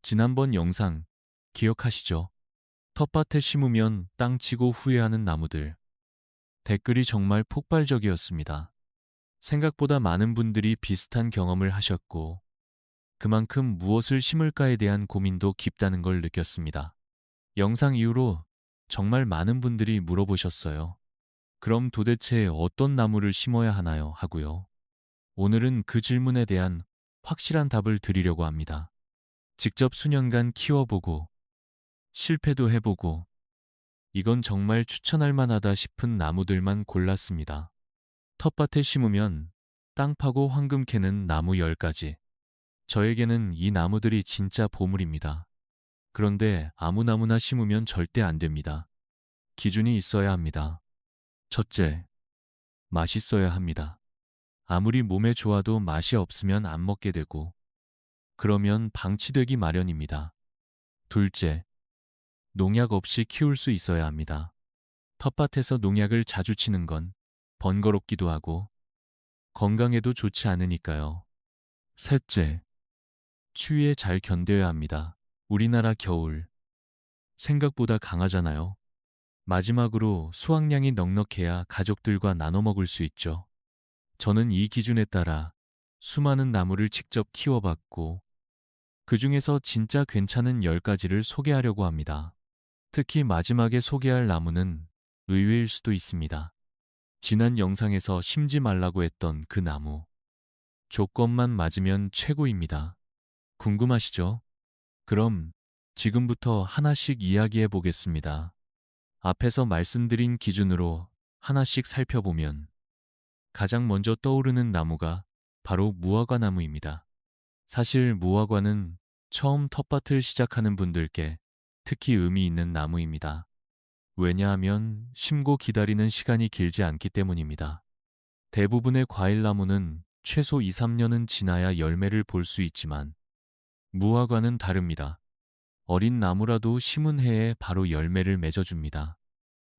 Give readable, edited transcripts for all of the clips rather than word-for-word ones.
지난번 영상 기억하시죠? 텃밭에 심으면 땅 치고 후회하는 나무들. 댓글이 정말 폭발적이었습니다. 생각보다 많은 분들이 비슷한 경험을 하셨고, 그만큼 무엇을 심을까에 대한 고민도 깊다는 걸 느꼈습니다. 영상 이후로 정말 많은 분들이 물어보셨어요. 그럼 도대체 어떤 나무를 심어야 하나요? 하고요. 오늘은 그 질문에 대한 확실한 답을 드리려고 합니다. 직접 수년간 키워보고, 실패도 해보고, 이건 정말 추천할 만하다 싶은 나무들만 골랐습니다. 텃밭에 심으면 땅 파고 황금 캐는 나무 10가지. 저에게는 이 나무들이 진짜 보물입니다. 그런데 아무 나무나 심으면 절대 안 됩니다. 기준이 있어야 합니다. 첫째, 맛있어야 합니다. 아무리 몸에 좋아도 맛이 없으면 안 먹게 되고, 그러면 방치되기 마련입니다. 둘째, 농약 없이 키울 수 있어야 합니다. 텃밭에서 농약을 자주 치는 건 번거롭기도 하고 건강에도 좋지 않으니까요. 셋째, 추위에 잘 견뎌야 합니다. 우리나라 겨울, 생각보다 강하잖아요. 마지막으로 수확량이 넉넉해야 가족들과 나눠 먹을 수 있죠. 저는 이 기준에 따라 수많은 나무를 직접 키워봤고, 그 중에서 진짜 괜찮은 10가지를 소개하려고 합니다. 특히 마지막에 소개할 나무는 의외일 수도 있습니다. 지난 영상에서 심지 말라고 했던 그 나무. 조건만 맞으면 최고입니다. 궁금하시죠? 그럼 지금부터 하나씩 이야기해 보겠습니다. 앞에서 말씀드린 기준으로 하나씩 살펴보면 가장 먼저 떠오르는 나무가 바로 무화과 나무입니다. 사실 무화과는 처음 텃밭을 시작하는 분들께 특히 의미 있는 나무입니다. 왜냐하면 심고 기다리는 시간이 길지 않기 때문입니다. 대부분의 과일나무는 최소 2, 3년은 지나야 열매를 볼 수 있지만 무화과는 다릅니다. 어린 나무라도 심은 해에 바로 열매를 맺어줍니다.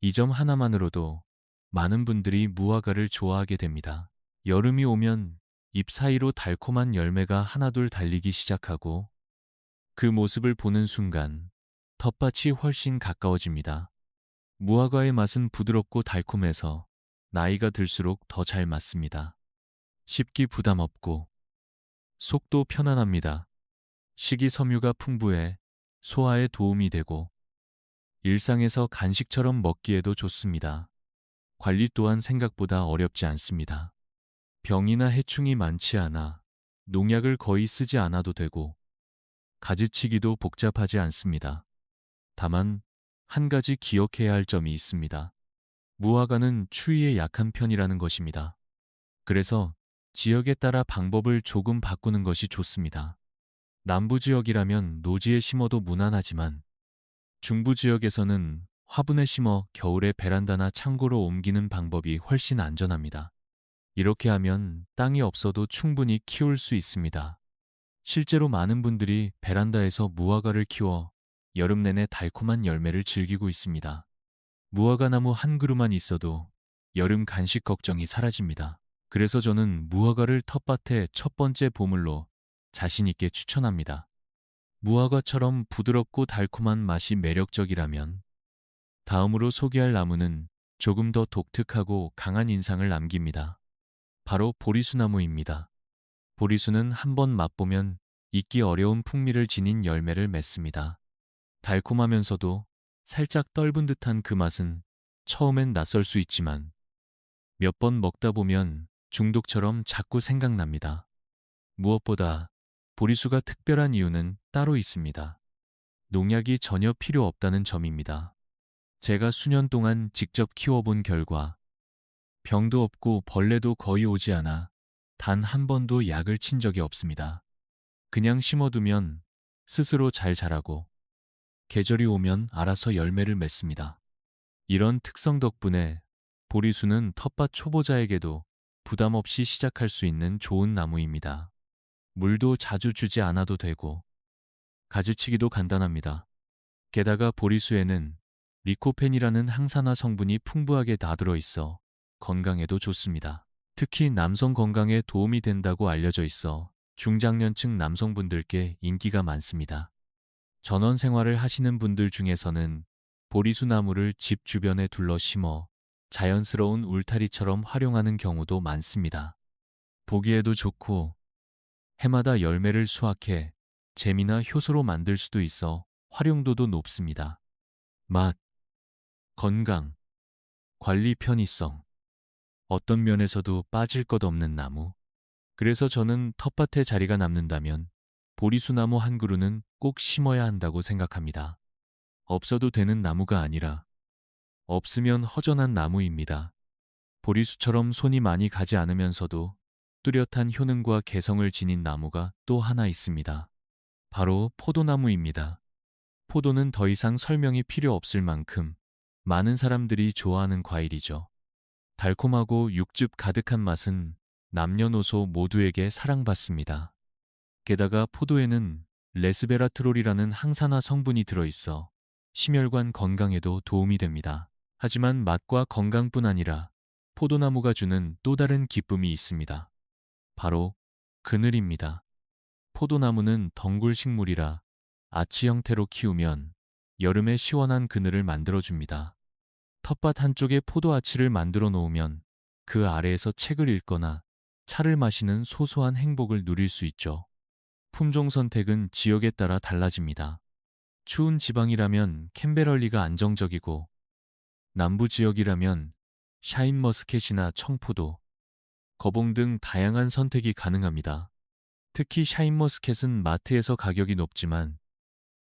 이 점 하나만으로도 많은 분들이 무화과를 좋아하게 됩니다. 여름이 오면 잎 사이로 달콤한 열매가 하나둘 달리기 시작하고 그 모습을 보는 순간 텃밭이 훨씬 가까워집니다. 무화과의 맛은 부드럽고 달콤해서 나이가 들수록 더 잘 맞습니다. 씹기 부담 없고 속도 편안합니다. 식이섬유가 풍부해 소화에 도움이 되고 일상에서 간식처럼 먹기에도 좋습니다. 관리 또한 생각보다 어렵지 않습니다. 병이나 해충이 많지 않아 농약을 거의 쓰지 않아도 되고 가지치기도 복잡하지 않습니다. 다만 한 가지 기억해야 할 점이 있습니다. 무화과는 추위에 약한 편이라는 것입니다. 그래서 지역에 따라 방법을 조금 바꾸는 것이 좋습니다. 남부 지역이라면 노지에 심어도 무난하지만 중부 지역에서는 화분에 심어 겨울에 베란다나 창고로 옮기는 방법이 훨씬 안전합니다. 이렇게 하면 땅이 없어도 충분히 키울 수 있습니다. 실제로 많은 분들이 베란다에서 무화과를 키워 여름 내내 달콤한 열매를 즐기고 있습니다. 무화과 나무 한 그루만 있어도 여름 간식 걱정이 사라집니다. 그래서 저는 무화과를 텃밭의 첫 번째 보물로 자신 있게 추천합니다. 무화과처럼 부드럽고 달콤한 맛이 매력적이라면 다음으로 소개할 나무는 조금 더 독특하고 강한 인상을 남깁니다. 바로 보리수나무입니다. 보리수는 한번 맛보면 잊기 어려운 풍미를 지닌 열매를 맺습니다. 달콤하면서도 살짝 떫은 듯한 그 맛은 처음엔 낯설 수 있지만 몇 번 먹다 보면 중독처럼 자꾸 생각납니다. 무엇보다 보리수가 특별한 이유는 따로 있습니다. 농약이 전혀 필요 없다는 점입니다. 제가 수년 동안 직접 키워본 결과 병도 없고 벌레도 거의 오지 않아 단 한 번도 약을 친 적이 없습니다. 그냥 심어두면 스스로 잘 자라고 계절이 오면 알아서 열매를 맺습니다. 이런 특성 덕분에 보리수는 텃밭 초보자에게도 부담 없이 시작할 수 있는 좋은 나무입니다. 물도 자주 주지 않아도 되고 가지치기도 간단합니다. 게다가 보리수에는 리코펜이라는 항산화 성분이 풍부하게 다들어 있어 건강에도 좋습니다. 특히 남성 건강에 도움이 된다고 알려져 있어 중장년층 남성분들께 인기가 많습니다. 전원 생활을 하시는 분들 중에서는 보리수나무를 집 주변에 둘러 심어 자연스러운 울타리처럼 활용하는 경우도 많습니다. 보기에도 좋고 해마다 열매를 수확해 재미나 효소로 만들 수도 있어 활용도도 높습니다. 맛, 건강, 관리 편의성, 어떤 면에서도 빠질 것 없는 나무. 그래서 저는 텃밭에 자리가 남는다면 보리수나무 한 그루는 꼭 심어야 한다고 생각합니다. 없어도 되는 나무가 아니라 없으면 허전한 나무입니다. 보리수처럼 손이 많이 가지 않으면서도 뚜렷한 효능과 개성을 지닌 나무가 또 하나 있습니다. 바로 포도나무입니다. 포도는 더 이상 설명이 필요 없을 만큼 많은 사람들이 좋아하는 과일이죠. 달콤하고 육즙 가득한 맛은 남녀노소 모두에게 사랑받습니다. 게다가 포도에는 레스베라트롤이라는 항산화 성분이 들어있어 심혈관 건강에도 도움이 됩니다. 하지만 맛과 건강뿐 아니라 포도나무가 주는 또 다른 기쁨이 있습니다. 바로 그늘입니다. 포도나무는 덩굴 식물이라 아치 형태로 키우면 여름에 시원한 그늘을 만들어줍니다. 텃밭 한쪽에 포도아치를 만들어 놓으면 그 아래에서 책을 읽거나 차를 마시는 소소한 행복을 누릴 수 있죠. 품종 선택은 지역에 따라 달라집니다. 추운 지방이라면 캔베럴리가 안정적이고 남부 지역이라면 샤인머스켓이나 청포도, 거봉 등 다양한 선택이 가능합니다. 특히 샤인머스켓은 마트에서 가격이 높지만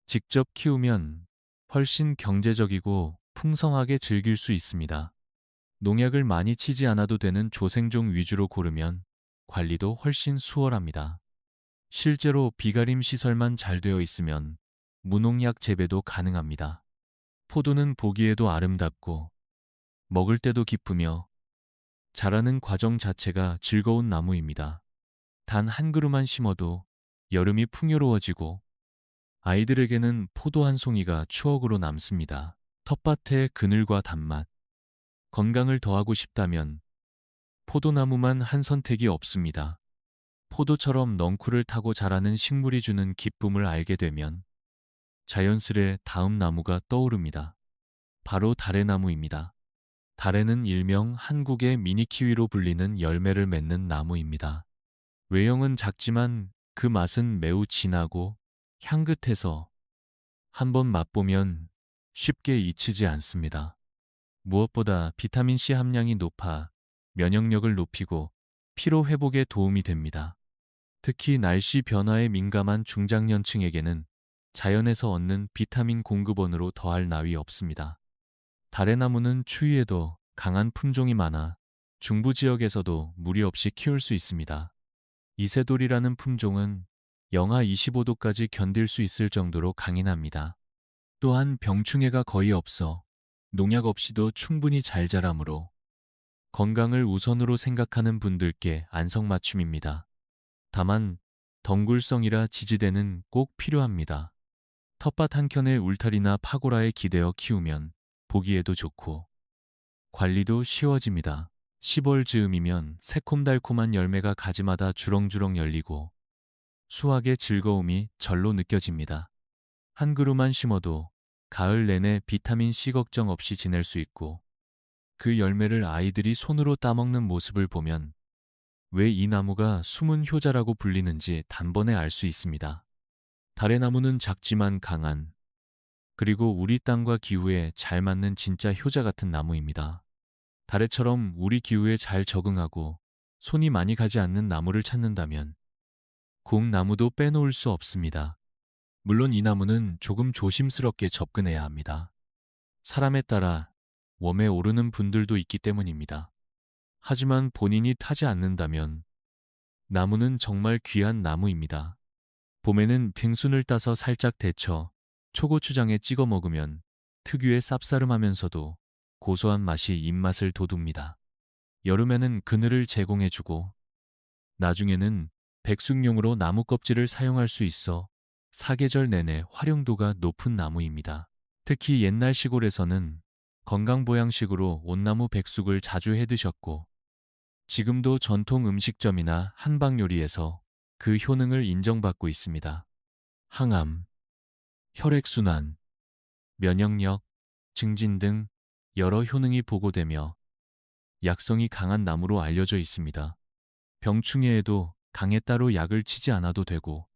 직접 키우면 훨씬 경제적이고 풍성하게 즐길 수 있습니다. 농약을 많이 치지 않아도 되는 조생종 위주로 고르면 관리도 훨씬 수월합니다. 실제로 비가림 시설만 잘 되어 있으면 무농약 재배도 가능합니다. 포도는 보기에도 아름답고 먹을 때도 기쁘며 자라는 과정 자체가 즐거운 나무입니다. 단 한 그루만 심어도 여름이 풍요로워지고 아이들에게는 포도 한 송이가 추억으로 남습니다. 텃밭의 그늘과 단맛, 건강을 더하고 싶다면 포도나무만 한 선택이 없습니다. 포도처럼 넝쿨을 타고 자라는 식물이 주는 기쁨을 알게 되면 자연스레 다음 나무가 떠오릅니다. 바로 다래나무입니다. 다래는 일명 한국의 미니키위로 불리는 열매를 맺는 나무입니다. 외형은 작지만 그 맛은 매우 진하고 향긋해서 한번 맛보면 쉽게 잊히지 않습니다. 무엇보다 비타민C 함량이 높아 면역력을 높이고 피로 회복에 도움이 됩니다. 특히 날씨 변화에 민감한 중장년층에게는 자연에서 얻는 비타민 공급원으로 더할 나위 없습니다. 다래나무는 추위에도 강한 품종이 많아 중부 지역에서도 무리 없이 키울 수 있습니다. 이세돌이라는 품종은 영하 25도까지 견딜 수 있을 정도로 강인합니다. 또한 병충해가 거의 없어 농약 없이도 충분히 잘 자라므로 건강을 우선으로 생각하는 분들께 안성맞춤입니다. 다만 덩굴성이라 지지대는 꼭 필요합니다. 텃밭 한켠에 울타리나 파고라에 기대어 키우면 보기에도 좋고 관리도 쉬워집니다. 10월 즈음이면 새콤달콤한 열매가 가지마다 주렁주렁 열리고 수확의 즐거움이 절로 느껴집니다. 한 그루만 심어도 가을 내내 비타민C 걱정 없이 지낼 수 있고 그 열매를 아이들이 손으로 따먹는 모습을 보면 왜 이 나무가 숨은 효자라고 불리는지 단번에 알 수 있습니다. 다래나무는 작지만 강한, 그리고 우리 땅과 기후에 잘 맞는 진짜 효자 같은 나무입니다. 다래처럼 우리 기후에 잘 적응하고 손이 많이 가지 않는 나무를 찾는다면 궁나무도 빼놓을 수 없습니다. 물론 이 나무는 조금 조심스럽게 접근해야 합니다. 사람에 따라 웜에 오르는 분들도 있기 때문입니다. 하지만 본인이 타지 않는다면 나무는 정말 귀한 나무입니다. 봄에는 빙순을 따서 살짝 데쳐 초고추장에 찍어 먹으면 특유의 쌉싸름하면서도 고소한 맛이 입맛을 돋웁니다. 여름에는 그늘을 제공해주고 나중에는 백숙용으로 나무 껍질을 사용할 수 있어 사계절 내내 활용도가 높은 나무입니다. 특히 옛날 시골에서는 건강보양식으로 온나무 백숙을 자주 해드셨고 지금도 전통 음식점이나 한방 요리에서 그 효능을 인정받고 있습니다. 항암, 혈액순환, 면역력, 증진 등 여러 효능이 보고되며 약성이 강한 나무로 알려져 있습니다. 병충해에도 당에 따로 약을 치지 않아도 되고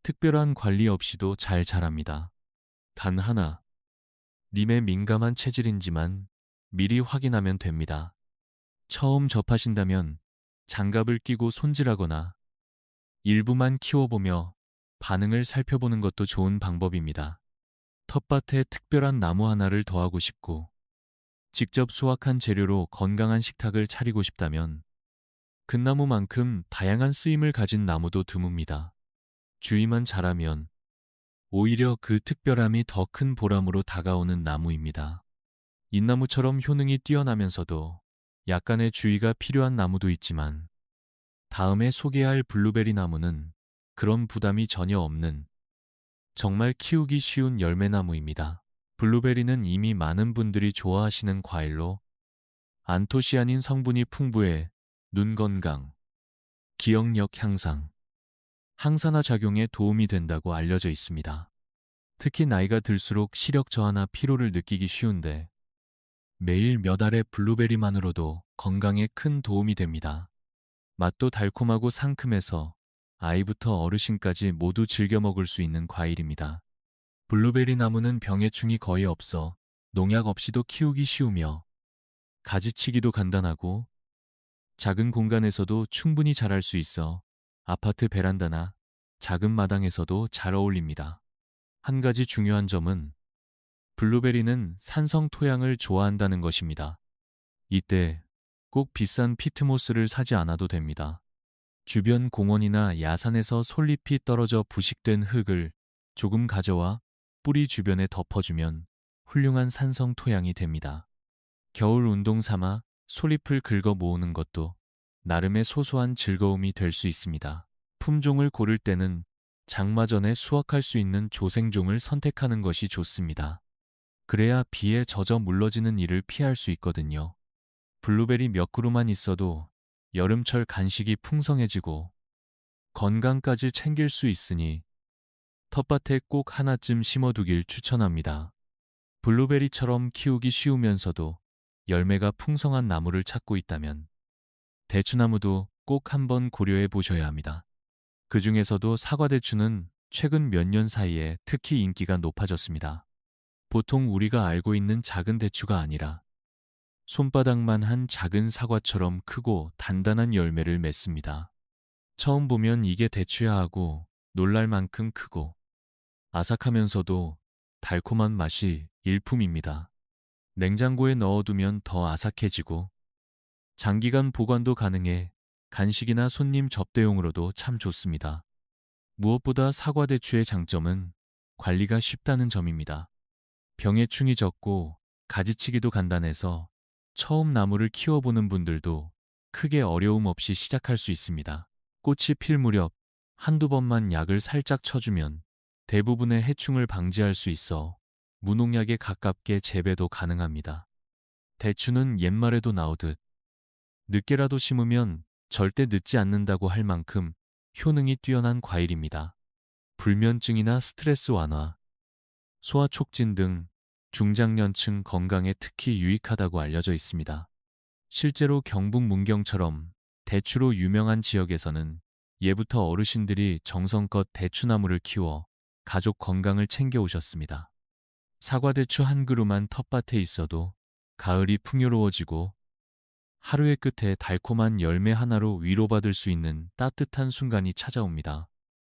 특별한 관리 없이도 잘 자랍니다. 단 하나, 님에 민감한 체질인지만 미리 확인하면 됩니다. 처음 접하신다면 장갑을 끼고 손질하거나 일부만 키워보며 반응을 살펴보는 것도 좋은 방법입니다. 텃밭에 특별한 나무 하나를 더하고 싶고 직접 수확한 재료로 건강한 식탁을 차리고 싶다면 금나무만큼 다양한 쓰임을 가진 나무도 드뭅니다. 주의만 잘하면 오히려 그 특별함이 더 큰 보람으로 다가오는 나무입니다. 인나무처럼 효능이 뛰어나면서도 약간의 주의가 필요한 나무도 있지만 다음에 소개할 블루베리 나무는 그런 부담이 전혀 없는 정말 키우기 쉬운 열매나무입니다. 블루베리는 이미 많은 분들이 좋아하시는 과일로 안토시아닌 성분이 풍부해 눈 건강, 기억력 향상, 항산화 작용에 도움이 된다고 알려져 있습니다. 특히 나이가 들수록 시력 저하나 피로를 느끼기 쉬운데 매일 몇 알의 블루베리만으로도 건강에 큰 도움이 됩니다. 맛도 달콤하고 상큼해서 아이부터 어르신까지 모두 즐겨 먹을 수 있는 과일입니다. 블루베리 나무는 병해충이 거의 없어 농약 없이도 키우기 쉬우며 가지치기도 간단하고 작은 공간에서도 충분히 자랄 수 있어 아파트 베란다나 작은 마당에서도 잘 어울립니다. 한 가지 중요한 점은 블루베리는 산성 토양을 좋아한다는 것입니다. 이때 꼭 비싼 피트모스를 사지 않아도 됩니다. 주변 공원이나 야산에서 솔잎이 떨어져 부식된 흙을 조금 가져와 뿌리 주변에 덮어주면 훌륭한 산성 토양이 됩니다. 겨울 운동 삼아 솔잎을 긁어 모으는 것도 나름의 소소한 즐거움이 될 수 있습니다. 품종을 고를 때는 장마 전에 수확할 수 있는 조생종을 선택하는 것이 좋습니다. 그래야 비에 젖어 물러지는 일을 피할 수 있거든요. 블루베리 몇 그루만 있어도 여름철 간식이 풍성해지고 건강까지 챙길 수 있으니 텃밭에 꼭 하나쯤 심어두길 추천합니다. 블루베리처럼 키우기 쉬우면서도 열매가 풍성한 나무를 찾고 있다면 대추나무도 꼭 한번 고려해 보셔야 합니다. 그 중에서도 사과대추는 최근 몇 년 사이에 특히 인기가 높아졌습니다. 보통 우리가 알고 있는 작은 대추가 아니라 손바닥만 한 작은 사과처럼 크고 단단한 열매를 맺습니다. 처음 보면 이게 대추야 하고 놀랄 만큼 크고 아삭하면서도 달콤한 맛이 일품입니다. 냉장고에 넣어두면 더 아삭해지고 장기간 보관도 가능해 간식이나 손님 접대용으로도 참 좋습니다. 무엇보다 사과대추의 장점은 관리가 쉽다는 점입니다. 병해충이 적고 가지치기도 간단해서 처음 나무를 키워보는 분들도 크게 어려움 없이 시작할 수 있습니다. 꽃이 필 무렵 한두 번만 약을 살짝 쳐주면 대부분의 해충을 방지할 수 있어 무농약에 가깝게 재배도 가능합니다. 대추는 옛말에도 나오듯 늦게라도 심으면 절대 늦지 않는다고 할 만큼 효능이 뛰어난 과일입니다. 불면증이나 스트레스 완화, 소화 촉진 등 중장년층 건강에 특히 유익하다고 알려져 있습니다. 실제로 경북 문경처럼 대추로 유명한 지역에서는 예부터 어르신들이 정성껏 대추나무를 키워 가족 건강을 챙겨오셨습니다. 사과대추 한 그루만 텃밭에 있어도 가을이 풍요로워지고 하루의 끝에 달콤한 열매 하나로 위로받을 수 있는 따뜻한 순간이 찾아옵니다.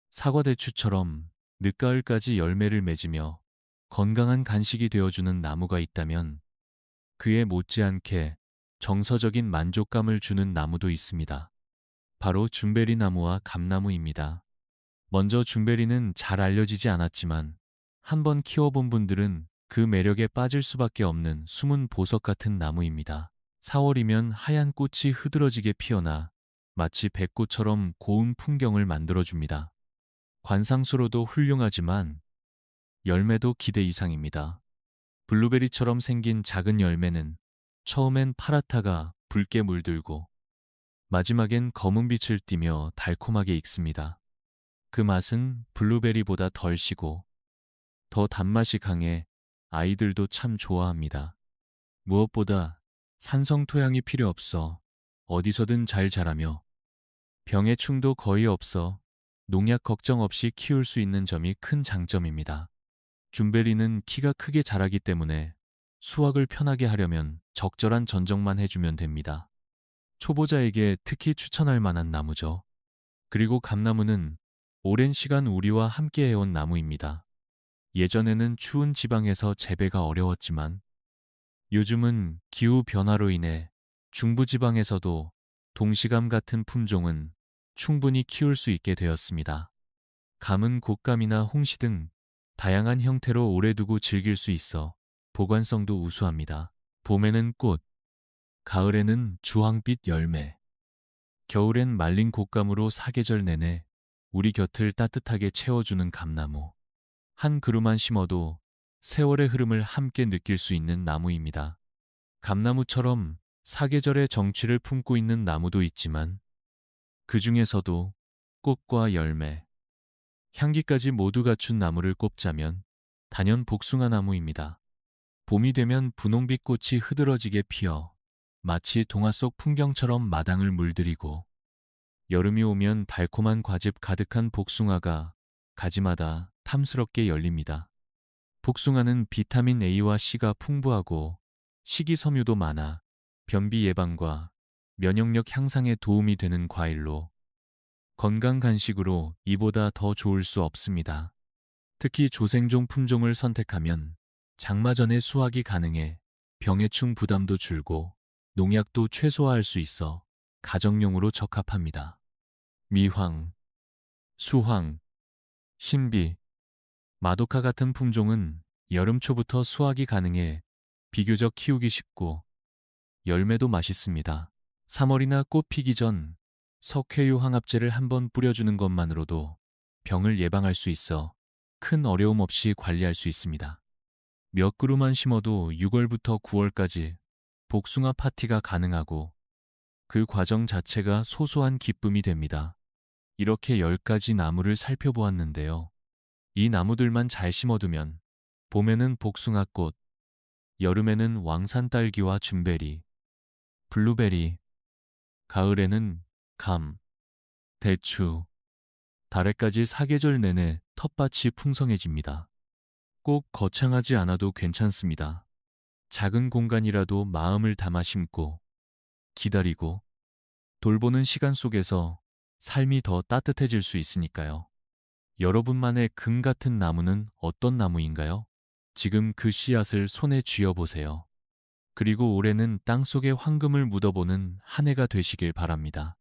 사과대추처럼 늦가을까지 열매를 맺으며 건강한 간식이 되어주는 나무가 있다면 그에 못지않게 정서적인 만족감을 주는 나무도 있습니다. 바로 준베리 나무와 감나무입니다. 먼저 준베리는 잘 알려지지 않았지만 한번 키워본 분들은 그 매력에 빠질 수밖에 없는 숨은 보석 같은 나무입니다. 4월이면 하얀 꽃이 흐드러지게 피어나 마치 벚꽃처럼 고운 풍경을 만들어줍니다. 관상수로도 훌륭하지만 열매도 기대 이상입니다. 블루베리처럼 생긴 작은 열매는 처음엔 파랗다가 붉게 물들고 마지막엔 검은빛을 띠며 달콤하게 익습니다. 그 맛은 블루베리보다 덜 시고 더 단맛이 강해 아이들도 참 좋아합니다. 무엇보다 산성 토양이 필요 없어 어디서든 잘 자라며 병해충도 거의 없어 농약 걱정 없이 키울 수 있는 점이 큰 장점입니다. 준베리는 키가 크게 자라기 때문에 수확을 편하게 하려면 적절한 전정만 해주면 됩니다. 초보자에게 특히 추천할 만한 나무죠. 그리고 감나무는 오랜 시간 우리와 함께 해온 나무입니다. 예전에는 추운 지방에서 재배가 어려웠지만 요즘은 기후 변화로 인해 중부지방에서도 동시감 같은 품종은 충분히 키울 수 있게 되었습니다. 감은 곶감이나 홍시 등 다양한 형태로 오래 두고 즐길 수 있어 보관성도 우수합니다. 봄에는 꽃, 가을에는 주황빛 열매, 겨울엔 말린 곶감으로 사계절 내내 우리 곁을 따뜻하게 채워주는 감나무. 한 그루만 심어도 세월의 흐름을 함께 느낄 수 있는 나무입니다. 감나무처럼 사계절의 정취를 품고 있는 나무도 있지만 그 중에서도 꽃과 열매, 향기까지 모두 갖춘 나무를 꼽자면 단연 복숭아 나무입니다. 봄이 되면 분홍빛 꽃이 흐드러지게 피어 마치 동화 속 풍경처럼 마당을 물들이고 여름이 오면 달콤한 과즙 가득한 복숭아가 가지마다 탐스럽게 열립니다. 복숭아는 비타민 A와 C가 풍부하고 식이섬유도 많아 변비 예방과 면역력 향상에 도움이 되는 과일로 건강 간식으로 이보다 더 좋을 수 없습니다. 특히 조생종 품종을 선택하면 장마 전에 수확이 가능해 병해충 부담도 줄고 농약도 최소화할 수 있어 가정용으로 적합합니다. 미황, 수황, 신비, 마도카 같은 품종은 여름 초부터 수확이 가능해 비교적 키우기 쉽고 열매도 맛있습니다. 3월이나 꽃 피기 전 석회유 황합제를 한번 뿌려주는 것만으로도 병을 예방할 수 있어 큰 어려움 없이 관리할 수 있습니다. 몇 그루만 심어도 6월부터 9월까지 복숭아 파티가 가능하고 그 과정 자체가 소소한 기쁨이 됩니다. 이렇게 10가지 나무를 살펴보았는데요. 이 나무들만 잘 심어두면 봄에는 복숭아꽃, 여름에는 왕산딸기와 준베리, 블루베리, 가을에는 감, 대추, 달에까지 사계절 내내 텃밭이 풍성해집니다. 꼭 거창하지 않아도 괜찮습니다. 작은 공간이라도 마음을 담아 심고 기다리고 돌보는 시간 속에서 삶이 더 따뜻해질 수 있으니까요. 여러분만의 금 같은 나무는 어떤 나무인가요? 지금 그 씨앗을 손에 쥐어보세요. 그리고 올해는 땅속에 황금을 묻어보는 한 해가 되시길 바랍니다.